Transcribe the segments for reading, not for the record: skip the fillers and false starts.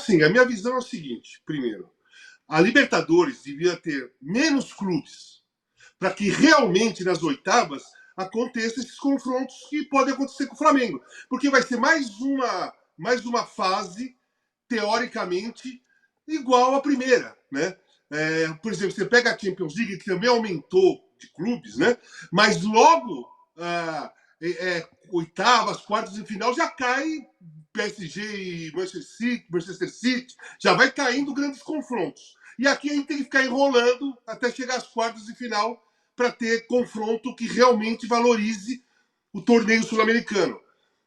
assim, a minha visão é o seguinte, primeiro, a Libertadores devia ter menos clubes para que realmente nas oitavas aconteçam esses confrontos que podem acontecer com o Flamengo. Porque vai ser mais uma fase, teoricamente, igual à primeira, né? Por exemplo, você pega a Champions League, que também aumentou de clubes, né? Mas logo, oitavas, quartas e final, já cai PSG e Manchester City, já vai caindo grandes confrontos. E aqui a gente tem que ficar enrolando até chegar às quartas de final para ter confronto que realmente valorize o torneio sul-americano.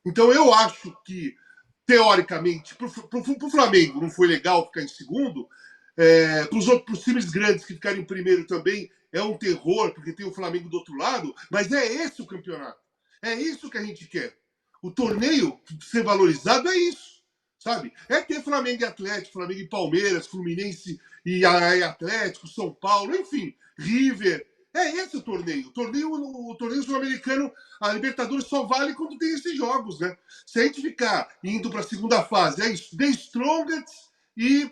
Então eu acho que, teoricamente, para o Flamengo não foi legal ficar em segundo, para os times grandes que ficaram em primeiro também é um terror, porque tem o Flamengo do outro lado, mas é esse o campeonato. É isso que a gente quer. O torneio ser valorizado é isso, sabe? É ter Flamengo e Atlético, Flamengo e Palmeiras, Fluminense e Atlético, São Paulo, enfim, River. É esse o torneio. O torneio sul-americano, a Libertadores só vale quando tem esses jogos, né? Se a gente ficar indo para a segunda fase, é The Strongest e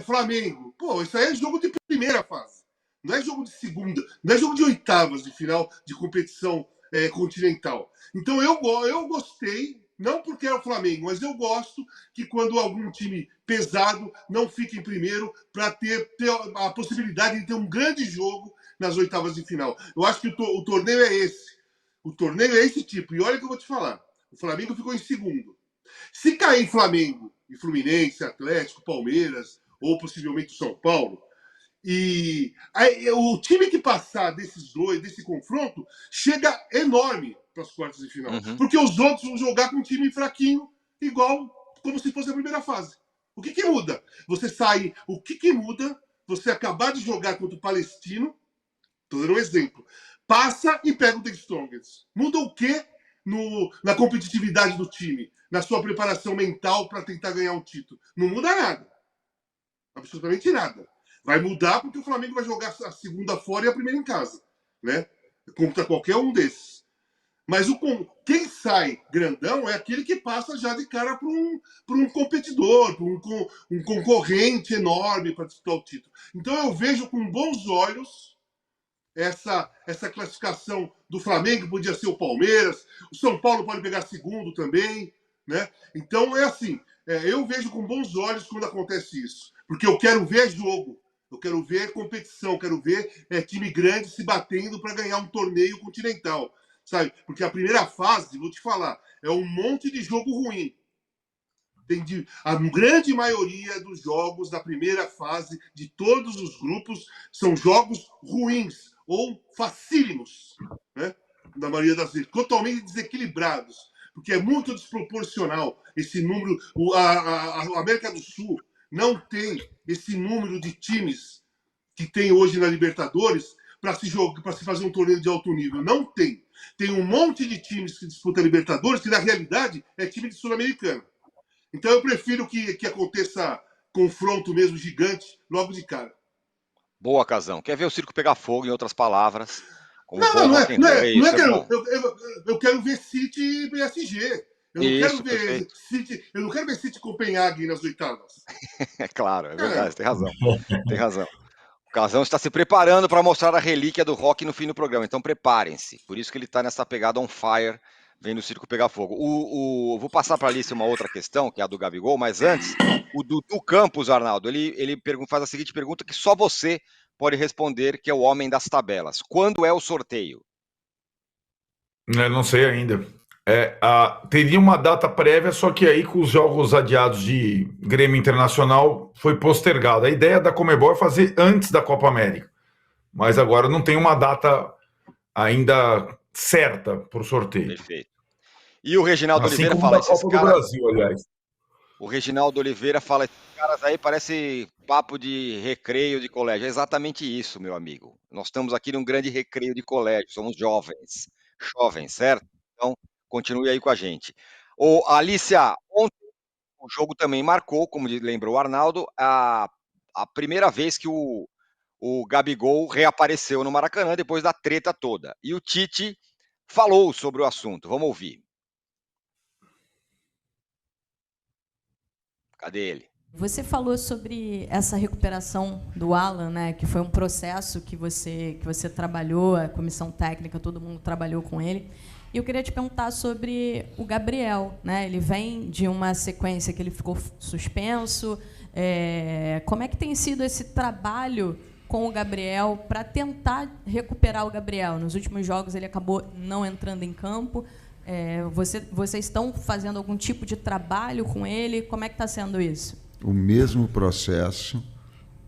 Flamengo. Pô, isso aí é jogo de primeira fase. Não é jogo de segunda, não é jogo de oitavas de final de competição continental. Então eu gostei, não porque é o Flamengo, mas eu gosto que quando algum time pesado não fique em primeiro para ter a possibilidade de ter um grande jogo nas oitavas de final. Eu acho que o torneio é esse. O torneio é esse tipo. E olha que eu vou te falar. O Flamengo ficou em segundo. Se cair Flamengo e Fluminense, Atlético, Palmeiras ou possivelmente São Paulo, e aí, o time que passar desse confronto, chega enorme para as quartas de final. Uhum. Porque os outros vão jogar com um time fraquinho, igual como se fosse a primeira fase. O que muda? Você sai. O que muda? Você acabar de jogar contra o Palestino, estou dando um exemplo, passa e pega o The Strongest. Muda o quê na competitividade do time? Na sua preparação mental para tentar ganhar um título? Não muda nada. Absolutamente nada. Vai mudar porque o Flamengo vai jogar a segunda fora e a primeira em casa, né? Contra qualquer um desses. Mas quem sai grandão é aquele que passa já de cara para um competidor, para um concorrente enorme para disputar o título. Então eu vejo com bons olhos essa classificação do Flamengo, podia ser o Palmeiras, o São Paulo pode pegar segundo também, né? Então é assim, eu vejo com bons olhos quando acontece isso, porque eu quero ver jogo, eu quero ver competição, quero ver time grande se batendo para ganhar um torneio continental, sabe? Porque a primeira fase, vou te falar, é um monte de jogo ruim. A grande maioria dos jogos da primeira fase de todos os grupos são jogos ruins ou facílimos, né? Na maioria das vezes, totalmente desequilibrados, porque é muito desproporcional esse número. A América do Sul não tem esse número de times que tem hoje na Libertadores para se fazer um torneio de alto nível. Não tem. Tem um monte de times que disputam a Libertadores que, na realidade, é time de Sul-Americana. Então eu prefiro que aconteça confronto mesmo gigante logo de cara. Boa, Casão. Quer ver o circo pegar fogo, em outras palavras? Como Não, bom não rock é, and não roll. é, É não isso, é é que bom. eu quero ver City e PSG. Eu não quero Isso, ver perfeito. City, eu não quero ver City e Copenhague nas oitavas. É claro, é verdade, É. você tem razão. Tem razão. O Casão está se preparando para mostrar a relíquia do rock no fim do programa, então preparem-se. Por isso que ele está nessa pegada on fire, vendo o circo pegar fogo. Vou passar para a Alice uma outra questão, que é a do Gabigol, mas antes, o Dudu Campos, Arnaldo, ele faz a seguinte pergunta que só você pode responder, que é o homem das tabelas. Quando é o sorteio? Eu não sei ainda. Teria uma data prévia, só que aí com os jogos adiados de Grêmio Internacional foi postergado. A ideia da Conmebol é fazer antes da Copa América, mas agora não tem uma data ainda certa para o sorteio. Perfeito. E o Reginaldo Assim Oliveira como fala, da Copa do Brasil, aliás. O Reginaldo Oliveira fala, esses caras aí parece papo de recreio de colégio. É exatamente isso, meu amigo. Nós estamos aqui num grande recreio de colégio, somos jovens. Jovens, certo? Então, continue aí com a gente. Ô, Alicia, ontem o jogo também marcou, como lembrou o Arnaldo, a primeira vez que o Gabigol reapareceu no Maracanã depois da treta toda. E o Tite falou sobre o assunto. Vamos ouvir. Cadê ele? Você falou sobre essa recuperação do Alan, né, que foi um processo que você trabalhou, a comissão técnica, todo mundo trabalhou com ele. E eu queria te perguntar sobre o Gabriel, né? Ele vem de uma sequência que ele ficou suspenso. Como é que tem sido esse trabalho com o Gabriel para tentar recuperar o Gabriel? Nos últimos jogos ele acabou não entrando em campo. Vocês estão fazendo algum tipo de trabalho com ele? Como é que está sendo isso? O mesmo processo,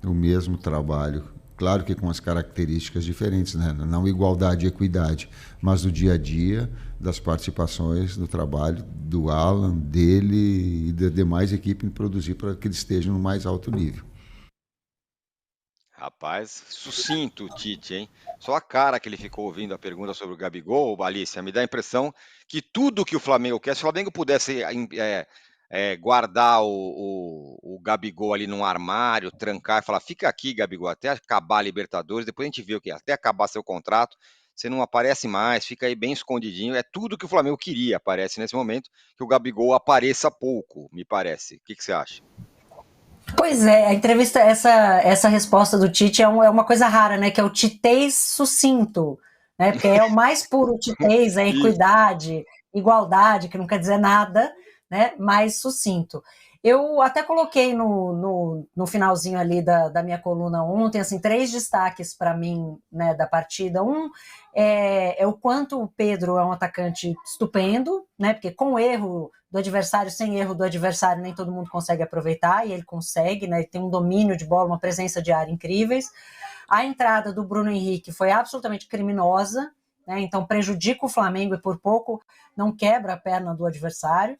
o mesmo trabalho, claro que com as características diferentes, né? Não igualdade e equidade, mas do dia a dia, das participações, do trabalho do Alan, dele e da demais equipe em produzir para que eles estejam no mais alto nível. Rapaz, sucinto o Tite, hein? Só a cara que ele ficou ouvindo a pergunta sobre o Gabigol, Balícia, me dá a impressão que tudo que o Flamengo quer, se o Flamengo pudesse guardar o Gabigol ali num armário, trancar e falar, fica aqui, Gabigol, até acabar a Libertadores, depois a gente vê o que até acabar seu contrato, você não aparece mais, fica aí bem escondidinho, é tudo que o Flamengo queria, parece nesse momento, que o Gabigol apareça pouco, me parece. O que você acha? Pois é, a entrevista, essa resposta do Tite é uma coisa rara, né? Que é o titez sucinto, né? Porque é o mais puro titez, é equidade, igualdade, que não quer dizer nada, né? Mais sucinto. Eu até coloquei no finalzinho ali da minha coluna ontem, assim, 3 destaques para mim, né, da partida. Um é o quanto o Pedro é um atacante estupendo, né? Porque com erro do adversário, sem erro do adversário, nem todo mundo consegue aproveitar, e ele consegue, né? Ele tem um domínio de bola, uma presença de área incríveis. A entrada do Bruno Henrique foi absolutamente criminosa, né? Então prejudica o Flamengo e por pouco não quebra a perna do adversário.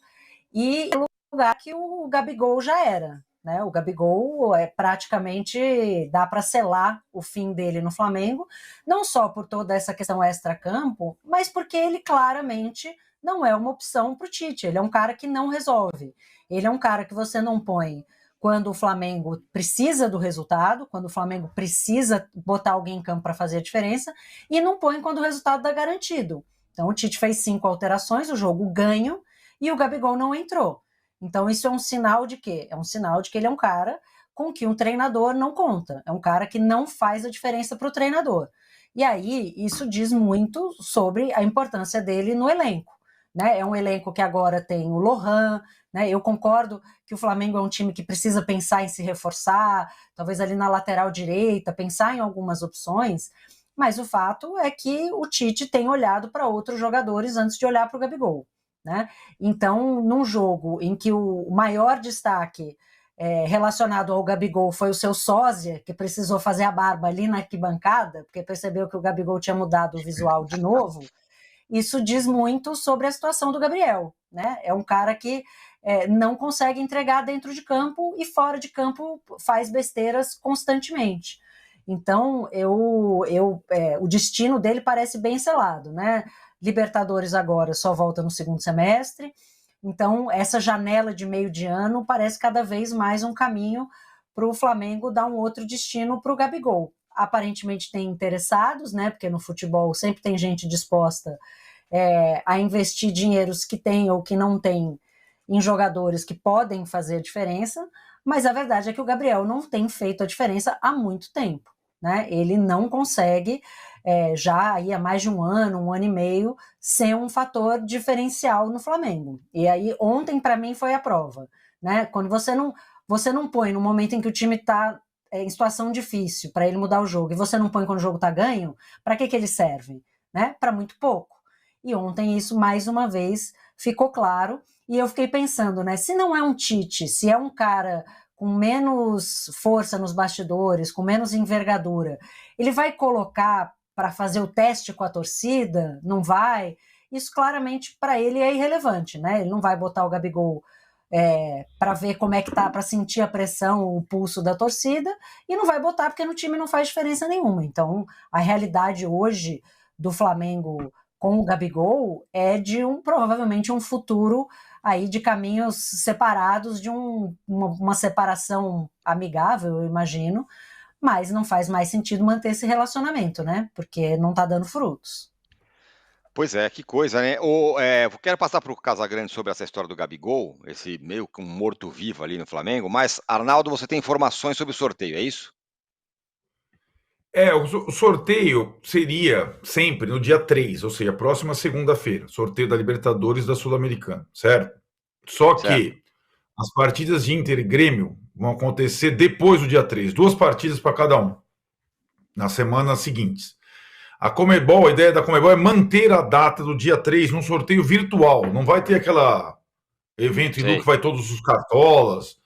E no lugar que o Gabigol já era, né? O Gabigol praticamente dá para selar o fim dele no Flamengo, não só por toda essa questão extra-campo, mas porque ele claramente não é uma opção para o Tite. Ele é um cara que não resolve. Ele é um cara que você não põe quando o Flamengo precisa do resultado, quando o Flamengo precisa botar alguém em campo para fazer a diferença, e não põe quando o resultado está garantido. Então o Tite fez 5 alterações, o jogo ganho, e o Gabigol não entrou. Então isso é um sinal de quê? É um sinal de que ele é um cara com que um treinador não conta. É um cara que não faz a diferença para o treinador. E aí isso diz muito sobre a importância dele no elenco. Né? É um elenco que agora tem o Lohan, né? Eu concordo que o Flamengo é um time que precisa pensar em se reforçar, talvez ali na lateral direita, pensar em algumas opções, mas o fato é que o Tite tem olhado para outros jogadores antes de olhar para o Gabigol. Né? Então, num jogo em que o maior destaque relacionado ao Gabigol foi o seu sósia, que precisou fazer a barba ali na arquibancada, porque percebeu que o Gabigol tinha mudado o visual de novo, isso diz muito sobre a situação do Gabriel. Né? É um cara que não consegue entregar dentro de campo e fora de campo faz besteiras constantemente. Então, o destino dele parece bem selado, né? Libertadores agora só volta no segundo semestre, então essa janela de meio de ano parece cada vez mais um caminho para o Flamengo dar um outro destino para o Gabigol. Aparentemente tem interessados, né? Porque no futebol sempre tem gente disposta a investir dinheiros que tem ou que não tem em jogadores que podem fazer a diferença, mas a verdade é que o Gabriel não tem feito a diferença há muito tempo. Né? Ele não consegue, já aí há mais de um ano e meio, ser um fator diferencial no Flamengo. E aí ontem, para mim, foi a prova. Né? Quando você não põe no momento em que o time está em situação difícil para ele mudar o jogo, e você não põe quando o jogo está ganho, para que ele serve? Né? Para muito pouco. E ontem isso, mais uma vez, ficou claro. E eu fiquei pensando, né? Se não é um Tite, se é um cara com menos força nos bastidores, com menos envergadura, ele vai colocar para fazer o teste com a torcida? Não vai? Isso claramente para ele é irrelevante, né? Ele não vai botar o Gabigol para ver como é que tá, para sentir a pressão, o pulso da torcida, e não vai botar porque no time não faz diferença nenhuma. Então, a realidade hoje do Flamengo com o Gabigol é de provavelmente um futuro aí de caminhos separados, de uma separação amigável, eu imagino, mas não faz mais sentido manter esse relacionamento, né? Porque não está dando frutos. Pois é, que coisa, né? Eu quero passar para o Casagrande sobre essa história do Gabigol, esse meio que um morto-vivo ali no Flamengo, mas, Arnaldo, você tem informações sobre o sorteio, é isso? O sorteio seria sempre no dia 3, ou seja, próxima segunda-feira, sorteio da Libertadores da Sul-Americana, certo? Só Certo. que as partidas de Inter e Grêmio vão acontecer depois do dia 3, 2 partidas para cada um, nas semanas seguintes. A ideia da Conmebol é manter a data do dia 3 num sorteio virtual, não vai ter aquela evento Sei. que vai todos os cartolas,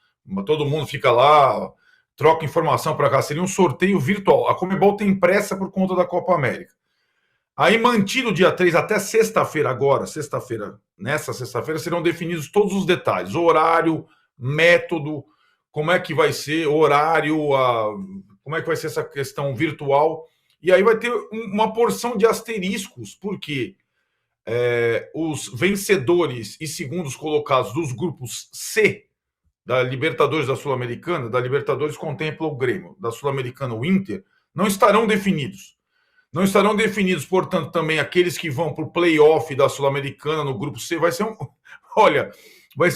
todo mundo fica lá, troca informação para cá. Seria um sorteio virtual. A Conmebol tem pressa por conta da Copa América. Aí, mantido o dia 3 até sexta-feira, nessa sexta-feira, serão definidos todos os detalhes: horário, método, como é que vai ser, como é que vai ser essa questão virtual. E aí vai ter uma porção de asteriscos, porque os vencedores e segundos colocados dos grupos C da Libertadores da Sul-Americana, da Libertadores contempla o Grêmio, da Sul-Americana o Inter, não estarão definidos. Não estarão definidos, portanto, também aqueles que vão para o play-off da Sul-Americana no grupo C. Vai ser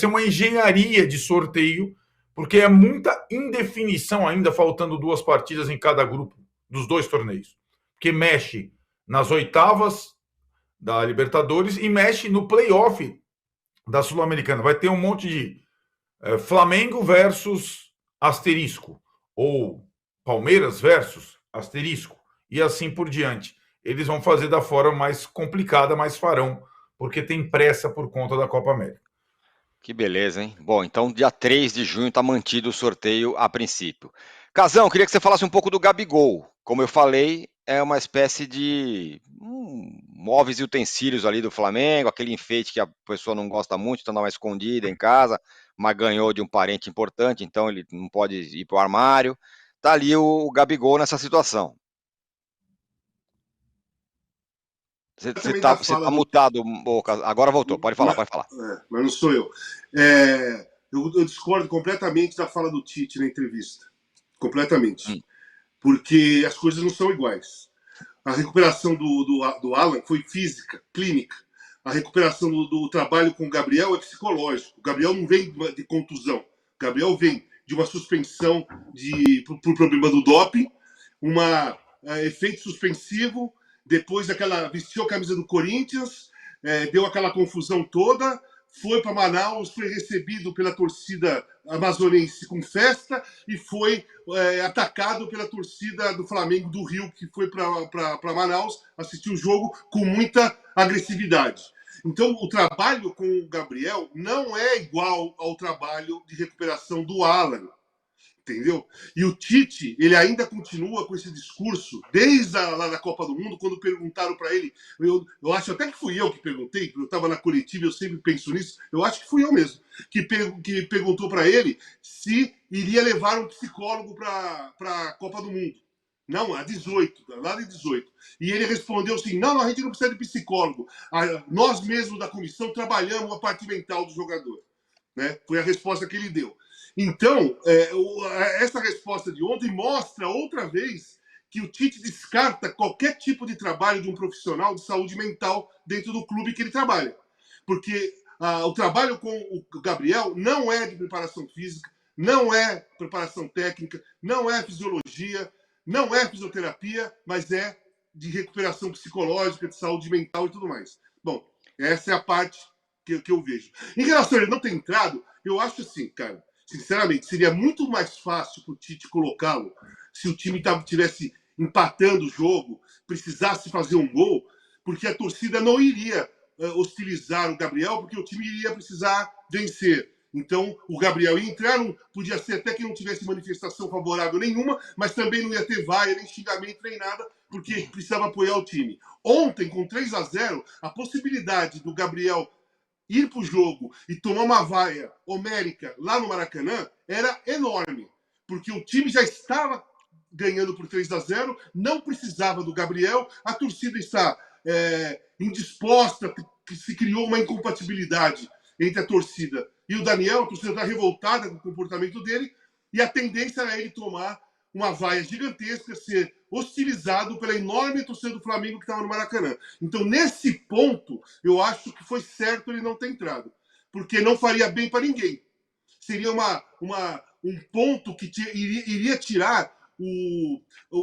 uma engenharia de sorteio, porque é muita indefinição ainda, faltando 2 partidas em cada grupo dos 2 torneios. Porque mexe nas oitavas da Libertadores e mexe no play-off da Sul-Americana. Vai ter um monte de Flamengo versus asterisco, ou Palmeiras versus asterisco, e assim por diante. Eles vão fazer da forma mais complicada, mas farão, porque tem pressa por conta da Copa América. Que beleza, hein? Bom, então dia 3 de junho está mantido o sorteio a princípio. Casão, queria que você falasse um pouco do Gabigol. Como eu falei, é uma espécie de móveis e utensílios ali do Flamengo, aquele enfeite que a pessoa não gosta muito, então dá uma escondida em casa, mas ganhou de um parente importante, então ele não pode ir para o armário. Tá ali o Gabigol nessa situação. Você tá mutado, agora voltou, pode falar. Mas não sou eu. Eu discordo completamente da fala do Tite na entrevista. Completamente. Porque as coisas não são iguais. A recuperação do Alan foi física, clínica. A recuperação do trabalho com o Gabriel é psicológico. O Gabriel não vem de contusão. O Gabriel vem de uma suspensão por problema do doping, efeito suspensivo. Depois vestiu a camisa do Corinthians, deu aquela confusão toda, foi para Manaus, foi recebido pela torcida amazonense com festa e foi atacado pela torcida do Flamengo do Rio, que foi para Manaus assistir o jogo com muita agressividade. Então, o trabalho com o Gabriel não é igual ao trabalho de recuperação do Alan. Entendeu? E o Tite, ele ainda continua com esse discurso, desde lá da Copa do Mundo, quando perguntaram para ele, eu acho até que fui eu que perguntei, porque eu estava na coletiva, eu sempre penso nisso, eu acho que fui eu mesmo, que perguntou para ele se iria levar um psicólogo para a Copa do Mundo. Não, lá de 18. E ele respondeu assim, não, a gente não precisa de psicólogo, nós mesmos da comissão trabalhamos a parte mental do jogador. Né? Foi a resposta que ele deu. Então, essa resposta de ontem mostra outra vez que o Tite descarta qualquer tipo de trabalho de um profissional de saúde mental dentro do clube que ele trabalha. Porque o trabalho com o Gabriel não é de preparação física, não é preparação técnica, não é fisiologia, não é fisioterapia, mas é de recuperação psicológica, de saúde mental e tudo mais. Bom, essa é a parte que eu vejo. Em relação a ele não ter entrado, eu acho assim, cara, sinceramente, seria muito mais fácil para o Tite colocá-lo se o time estivesse empatando o jogo, precisasse fazer um gol, porque a torcida não iria hostilizar o Gabriel, porque o time iria precisar vencer. Então, o Gabriel ia entrar, podia ser até que não tivesse manifestação favorável nenhuma, mas também não ia ter vaia, nem xingamento, nem nada, porque precisava apoiar o time. Ontem, com 3-0, a possibilidade do Gabriel ir para o jogo e tomar uma vaia homérica lá no Maracanã era enorme, porque o time já estava ganhando por 3-0, não precisava do Gabriel, a torcida está indisposta, que se criou uma incompatibilidade entre a torcida e o Daniel, a torcida está revoltada com o comportamento dele, e a tendência era ele tomar uma vaia gigantesca, ser hostilizado pela enorme torcida do Flamengo que estava no Maracanã. Então, nesse ponto, eu acho que foi certo ele não ter entrado, porque não faria bem para ninguém. Seria um ponto que iria tirar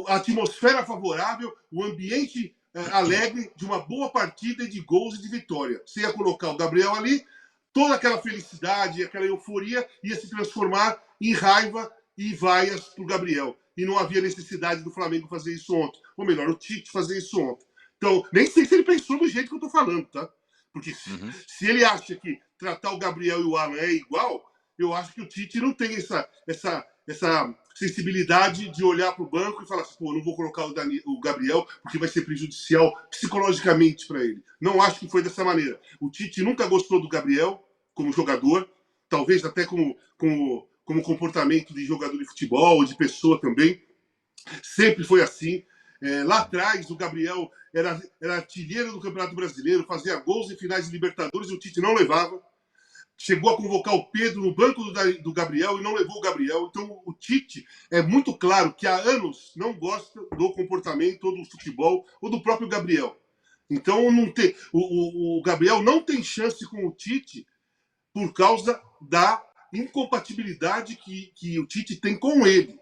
a atmosfera favorável, o ambiente alegre de uma boa partida e de gols e de vitória. Você ia colocar o Gabriel ali, toda aquela felicidade, aquela euforia ia se transformar em raiva e vaias para o Gabriel. E não havia necessidade do Flamengo fazer isso ontem. Ou melhor, o Tite fazer isso ontem. Então, nem sei se ele pensou do jeito que eu estou falando, tá? Porque se ele acha que tratar o Gabriel e o Alan é igual, eu acho que o Tite não tem essa sensibilidade de olhar para o banco e falar assim, pô, não vou colocar o Gabriel porque vai ser prejudicial psicologicamente para ele. Não acho que foi dessa maneira. O Tite nunca gostou do Gabriel como jogador, talvez até como comportamento de jogador de futebol ou de pessoa também. Sempre foi assim. Lá atrás, o Gabriel era artilheiro do Campeonato Brasileiro, fazia gols em finais de Libertadores e o Tite não levava. Chegou a convocar o Pedro no banco do Gabriel e não levou o Gabriel. Então, o Tite é muito claro que há anos não gosta do comportamento ou do futebol ou do próprio Gabriel. Então, o Gabriel não tem chance com o Tite por causa da incompatibilidade que o Tite tem com ele.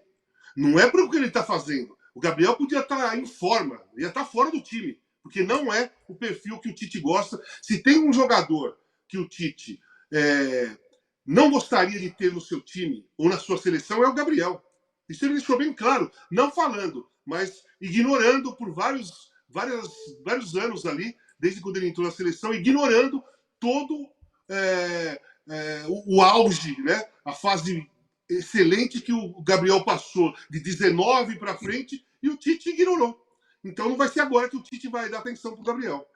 Não é pelo que ele está fazendo. O Gabriel podia estar em forma, ia estar fora do time, porque não é o perfil que o Tite gosta. Se tem um jogador que o Tite não gostaria de ter no seu time ou na sua seleção, é o Gabriel. Isso ele deixou bem claro, não falando, mas ignorando por vários anos ali, desde quando ele entrou na seleção, ignorando todo o auge, né? A fase excelente que o Gabriel passou de 19 para frente e o Tite ignorou. Então não vai ser agora que o Tite vai dar atenção para o Gabriel.